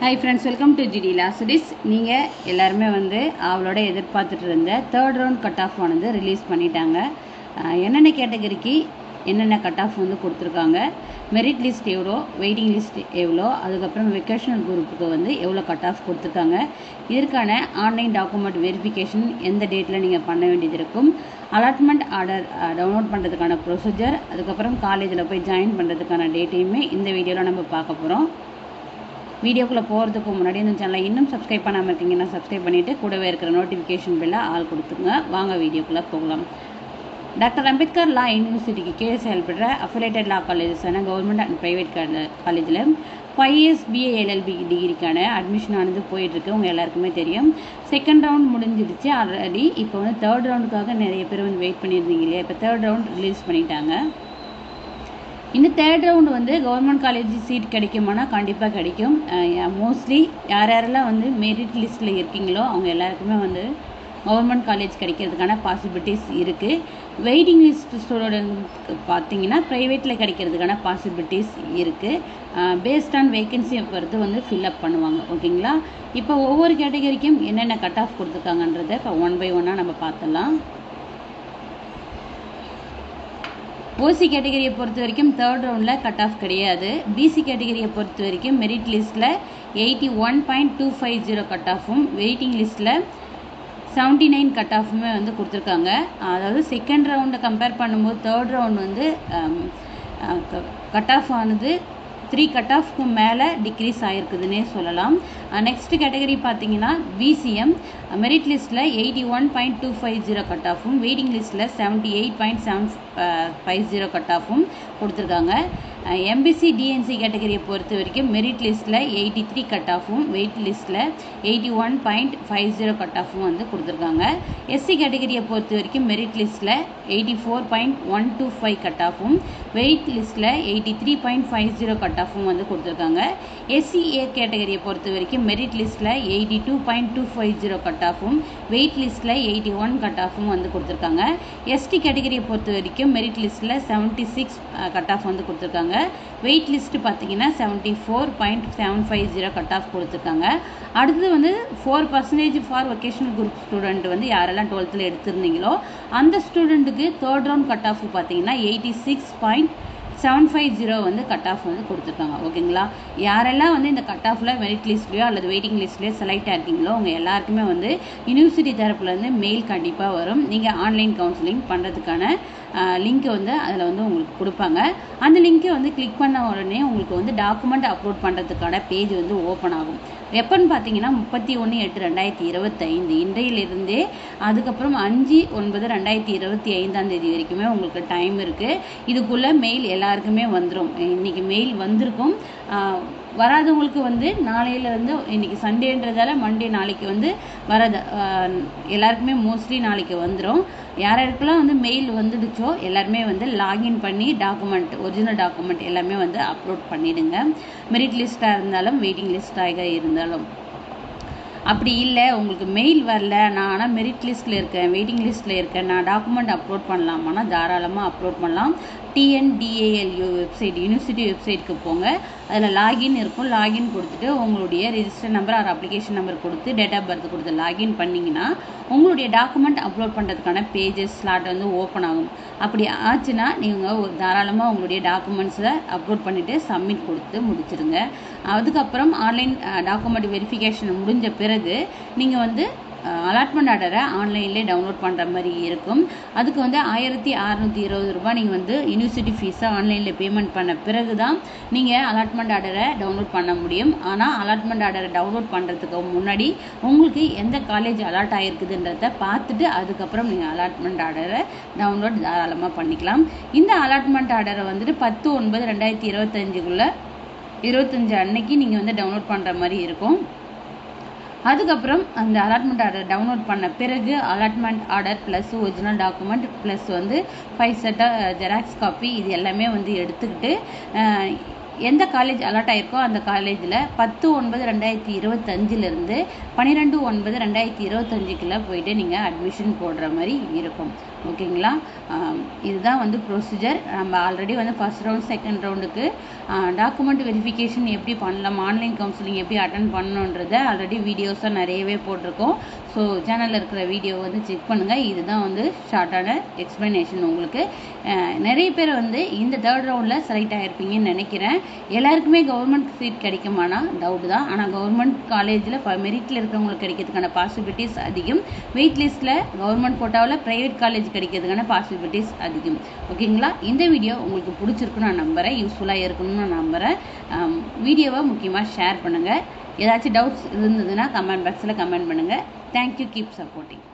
Hi friends, welcome to GD Law Studies. நீங்கள் எல்லாருமே அவளோட எதிர்பார்த்துட்டு இருந்த third round cut off release பண்ணிட்டாங்க. என்னென்ன கேட்டகரிக்கு என்னென்ன கட் ஆஃப் கொடுத்துருக்காங்க, மெரிட் லிஸ்ட் எவ்வளோ, வெயிட்டிங் லிஸ்ட் எவ்வளோ, அதுக்கப்புறம் வெக்கேஷனல் குரூப்புக்கு எவ்வளோ கட் ஆஃப் கொடுத்துருக்காங்க, இதற்கான ஆன்லைன் டாக்குமெண்ட் வெரிஃபிகேஷன் எந்த டேட்டில் நீங்கள் பண்ண வேண்டியது இருக்கும், அலாட்மெண்ட் ஆர்டர் டவுன்லோட் பண்ணுறதுக்கான ப்ரொசீஜர், அதுக்கப்புறம் காலேஜில் போய் ஜாயின் பண்ணுறதுக்கான டேட்டையுமே இந்த வீடியோவில் நம்ம பார்க்க போகிறோம். வீடியோக்குள்ளே போகிறதுக்கு முன்னாடி இந்த சேனலை இன்னும் சப்ஸ்கிரைப் பண்ணாமல் இருக்கீங்கன்னா சப்ஸ்கிரைப் பண்ணிவிட்டு கூடவே இருக்கிற நோட்டிஃபிகேஷன் பில்லை ஆள் கொடுத்துங்க. வாங்க வீடியோக்குள்ளே போகலாம். டாக்டர் அம்பேத்கர் லா யூனிவர்சிட்டிக்கு கீழே செயல்படுற அஃபிலேட்டட் லா காலேஜஸான கவர்மெண்ட் அண்ட் ப்ரைவேட் காலேஜில் 5 years BA LLB டிகிரிக்கான அட்மிஷன் போயிட்டுருக்கு. உங்கள் எல்லாருக்குமே தெரியும். செகண்ட் ரவுண்ட் முடிஞ்சிடுச்சு ஆல்ரெடி. இப்போ தேர்ட் ரவுண்டுக்காக நிறைய பேர் வெயிட் பண்ணியிருந்தீங்க இல்லையா, இப்போ தேர்ட் ரவுண்ட் ரிலீஸ் பண்ணிட்டாங்க. இந்த third round government college seat கிடைக்குமானா கண்டிப்பாக கிடைக்கும். மோஸ்ட்லி யாரெல்லாம் மெரிட் லிஸ்ட்டில் இருக்கீங்களோ அவங்க எல்லாருக்குமே கவர்மெண்ட் காலேஜ் கிடைக்கிறதுக்கான பாசிபிலிட்டிஸ் இருக்குது. வெயிட்டிங் லிஸ்ட் ஸ்டூடெண்ட்க்கு பார்த்தீங்கன்னா ப்ரைவேட்டில் கிடைக்கிறதுக்கான பாசிபிலிட்டிஸ் இருக்குது. பேஸ்ட் ஆன் வேக்கன்சியை பொறுத்து ஃபில்அப் பண்ணுவாங்க. ஓகேங்களா? இப்போ ஒவ்வொரு கேட்டகரிக்கும் என்னென்ன கட் ஆஃப் கொடுத்துருக்காங்கன்றதை இப்போ 1 by 1 நம்ம பார்த்துடலாம். ஓசி கேட்டகரியை பொறுத்த வரைக்கும் தேர்ட் ரவுண்டில் கட் ஆஃப் கிடையாது. பிசி கேட்டகரியை பொறுத்த வரைக்கும் மெரிட் லிஸ்ட்டில் 81.250 கட் ஆஃபும், வெயிட்டிங் லிஸ்ட்டில் 79 கட் ஆஃபுமே கொடுத்துருக்காங்க. அதாவது செகண்ட் ரவுண்டை கம்பேர் பண்ணும்போது தேர்ட் ரவுண்ட் கட் ஆஃப் ஆனது 3 கட் ஆஃப்க்கு மேலே டிக்ரீஸ் ஆகிருக்குதுன்னே சொல்லலாம். நெக்ஸ்ட் கேட்டகரி பார்த்தீங்கன்னா பிசிஎம் மெரிட் லிஸ்ட்டில் 81.250 கட் ஆஃபும், வெயிட்டிங் லிஸ்ட்டில் 78.750 கட் ஆஃபும் கொடுத்துருக்காங்க. எம்பிசி டிஎன்சி கேட்டகரியை பொறுத்த வரைக்கும் மெரிட் லிஸ்ட்டில் 83 கட் ஆஃபும், வெயிட் லிஸ்ட்டில் 81.50 கட் ஆஃபும் கொடுத்துருக்காங்க. எஸ்சி கேட்டகரியை பொறுத்த வரைக்கும் மெரிட் லிஸ்ட்டில் 84.125 கட் ஆஃபும், வெயிட் லிஸ்ட்டில் 83.50 கட் ஆஃபும் கொடுத்துருக்காங்க. எஸ்சிஏ கேட்டகரியை பொறுத்த வரைக்கும் மெரிட் லிஸ்ட்டில் 82.250 கட் ஆஃபும், வெயிட் லிஸ்ட்டில் 81 கட் ஆஃபும் கொடுத்துருக்காங்க. எஸ்டி கேட்டகரியை பொறுத்த வரைக்கும் மெரிட் லிஸ்ட்டில் 76 கட் ஆஃப் கொடுத்துருக்காங்க. வெயிட் லிஸ்ட் பார்த்தீங்கன்னா 74.750 கட் ஆஃப் கொடுத்துருக்காங்க. அடுத்தது 4% ஃபார் வொகேஷனல் குரூப் ஸ்டூடெண்ட் யாரெல்லாம் 12th எடுத்திருந்தீங்களோ அந்த ஸ்டூடெண்ட்டுக்கு தேர்ட் ரவுண்ட் கட் ஆஃப் பார்த்தீங்கன்னா 86.750 கட் ஆஃப் கொடுத்துருக்காங்க. ஓகேங்களா? யாரெல்லாம் இந்த கட் ஆஃபில் மெரிட் லிஸ்ட்லையோ அல்லது வெயிட்டிங் லிஸ்ட்லையோ செலக்ட் ஆகிருக்கீங்களோ அவங்க எல்லாருக்குமே யூனிவர்சிட்டி தரப்புலேருந்து மெயில் கண்டிப்பாக வரும். நீங்கள் ஆன்லைன் கவுன்சிலிங் பண்ணுறதுக்கான லிங்க் அதில் உங்களுக்கு கொடுப்பாங்க. அந்த லிங்க்கை கிளிக் பண்ண உடனே உங்களுக்கு டாக்குமெண்ட் அப்லோட் பண்ணுறதுக்கான பேஜ் ஓப்பன் ஆகும். எப்போன்னு பார்த்தீங்கன்னா 31/8/2025 இன்றையிலிருந்தே அதுக்கப்புறம் 5/9/2025 வரைக்குமே உங்களுக்கு டைம் இருக்குது. இதுக்குள்ளே மெயில் எல்லாருக்குமே வந்துடும். இன்றைக்கி மெயில் வந்திருக்கும். வராதவங்களுக்கு நாளையிலேருந்து இன்றைக்கி சண்டேன்றதால மண்டே நாளைக்கு வராது. எல்லாருக்குமே மோஸ்ட்லி நாளைக்கு வந்துடும். யாருக்கெல்லாம் மெயில் வந்துடுச்சோ எல்லாருமே லாகின் பண்ணி டாக்குமெண்ட் ஒரிஜினல் டாக்குமெண்ட் எல்லாமே அப்லோட் பண்ணிவிடுங்க. மெரிட் லிஸ்ட்டாக இருந்தாலும் வெயிட்டிங் லிஸ்ட்டாக இருந்தாலும். அப்படி இல்லை உங்களுக்கு மெயில் வரல, நான் ஆனால் மெரிட் லிஸ்ட்டில் இருக்கேன், வெயிட்டிங் லிஸ்ட்டில் இருக்கேன், நான் டாக்குமெண்ட் அப்லோட் பண்ணலாமான்னா தாராளமாக அப்லோட் பண்ணலாம். TNDALU வெப்சைட் யூனிவர்சிட்டி வெப்சைட்டுக்கு போங்க. அதில் லாகின் இருக்கும். லாகின் கொடுத்துட்டு உங்களுடைய register number or application number கொடுத்து டேட் ஆஃப் பர்த் கொடுத்து லாகின் பண்ணிங்கன்னா உங்களுடைய டாக்குமெண்ட் அப்லோட் பண்ணுறதுக்கான பேஜஸ் ஸ்லாட் ஓப்பன் ஆகும். அப்படி ஆச்சுன்னா நீங்கள் தாராளமாக உங்களுடைய டாக்குமெண்ட்ஸை அப்லோட் பண்ணிவிட்டு சப்மிட் கொடுத்து முடிச்சிருங்க. அதுக்கப்புறம் ஆன்லைன் டாக்குமெண்ட் வெரிஃபிகேஷன் முடிஞ்ச பிறகு நீங்கள் அலாட்மெண்ட் ஆர்டரை ஆன்லைன்லேயே டவுன்லோட் பண்ணுற மாதிரி இருக்கும். அதுக்கு 1620 ரூபாய் நீங்கள் யூனிவர்சிட்டி ஃபீஸை ஆன்லைனில் பேமெண்ட் பண்ண பிறகு தான் நீங்கள் அலாட்மெண்ட் ஆர்டரை டவுன்லோட் பண்ண முடியும். ஆனால் அலாட்மெண்ட் ஆர்டரை டவுன்லோட் பண்ணுறதுக்கு முன்னாடி உங்களுக்கு எந்த காலேஜ் அலாட் ஆகிருக்குதுன்றத பார்த்துட்டு அதுக்கப்புறம் நீங்கள் அலாட்மெண்ட் ஆர்டரை டவுன்லோட் தாராளமாக பண்ணிக்கலாம். இந்த அலாட்மெண்ட் ஆர்டரை 10/9/2025 25 அன்னைக்கு நீங்கள் டவுன்லோட் பண்ணுற மாதிரி இருக்கும். அதுக்கப்புறம் அந்த அலாட்மெண்ட் ஆர்டர் டவுன்லோட் பண்ண பிறகு allotment order plus original document plus 5 செட்டாக ஜெராக்ஸ் காப்பி இது எல்லாமே எடுத்துக்கிட்டு எந்த காலேஜ் அலாட் ஆயிருக்கோ அந்த காலேஜில் 10/9/2025 12/9/2025 போயிட்டு நீங்கள் அட்மிஷன் போடுற மாதிரி இருக்கும். ஓகேங்களா? இதுதான் வந்து ப்ரொசீஜர். நம்ம ஆல்ரெடி வந்து ஃபர்ஸ்ட் ரவுண்ட் செகண்ட் ரவுண்டுக்கு டாக்குமெண்ட் வெரிஃபிகேஷன் எப்படி பண்ணலாம், ஆன்லைன் கவுன்சிலிங் எப்படி அட்டன் பண்ணணுன்றத ஆல்ரெடி வீடியோஸாக நிறையவே போட்டிருக்கோம். ஸோ சேனலில் இருக்கிற வீடியோ வந்து செக் பண்ணுங்கள். இதுதான் வந்து ஷார்ட்டான எக்ஸ்ப்ளனேஷன் உங்களுக்கு. நிறைய பேர் வந்து இந்த தேர்ட் ரவுண்டில் செலக்ட் ஆகிருப்பீங்கன்னு நினைக்கிறேன். எல்லாருக்குமே கவர்மெண்ட் சீட் கிடைக்குமானா டவுட் தான். ஆனால் கவர்மெண்ட் காலேஜில் மெரிட்டில் இருக்கிறவங்களுக்கு கிடைக்கிறதுக்கான பாசிபிலிட்டிஸ் அதிகம். வெயிட் லிஸ்ட்டில் கவர்மெண்ட் கோட்டாவில் ப்ரைவேட் காலேஜ் கிடைக்கிறதுக்கான பாசிபிலிட்டிஸ் அதிகம். ஓகேங்களா? இந்த வீடியோ உங்களுக்கு பிடிச்சிருக்குன்னு நான் நம்புகிறேன், யூஸ்ஃபுல்லாக இருக்குன்னு நான் நம்புகிறேன். வீடியோவை முக்கியமாக ஷேர் பண்ணுங்கள். ஏதாச்சும் டவுட்ஸ் இருந்ததுன்னா கமெண்ட் பாக்ஸில் கமெண்ட் பண்ணுங்கள். தேங்க்யூ. Keep supporting.